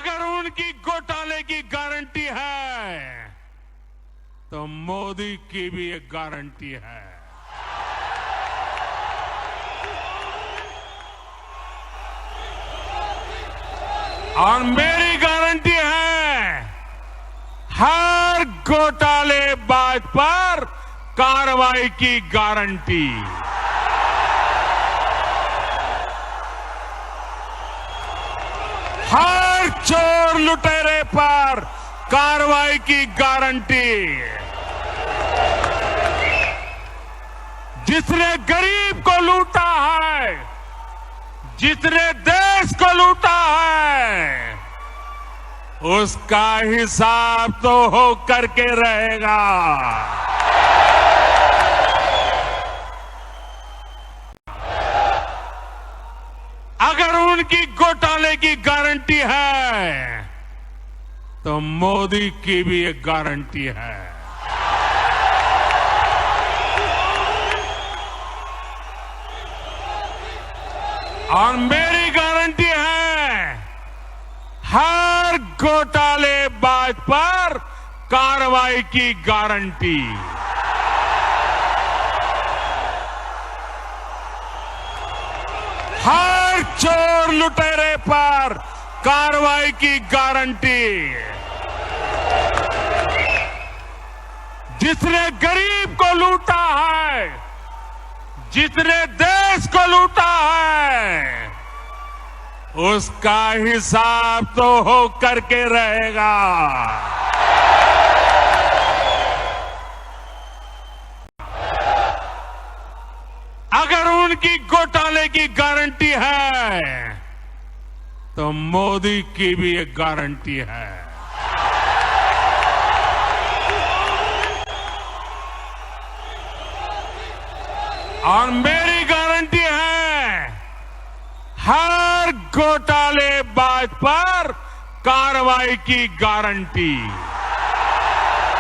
अगर उनकी घोटाले की गारंटी है तो मोदी की भी एक गारंटी है। और मेरी गारंटी है, हर घोटालेबाज पर कार्रवाई की गारंटी। हर चोर लुटेरे पर कार्रवाई की गारंटी। जिसने गरीब को लूटा है, जिसने देश को लूटा है, उसका हिसाब तो हो करके रहेगा। अगर उनकी घोटाले की गारंटी है तो मोदी की भी एक गारंटी है। और मेरी गारंटी है, हर घोटालेबाज पर कार्रवाई की गारंटी। हर चोर लुटेरे पर कार्रवाई की गारंटी। जिसने गरीब को लूटा है, जिसने देश को लूटा है, उसका हिसाब तो हो करके रहेगा। अगर उनकी घोटाले की गारंटी है तो मोदी की भी एक गारंटी है। और मेरी गारंटी है, हर घोटालेबाज पर कार्रवाई की गारंटी।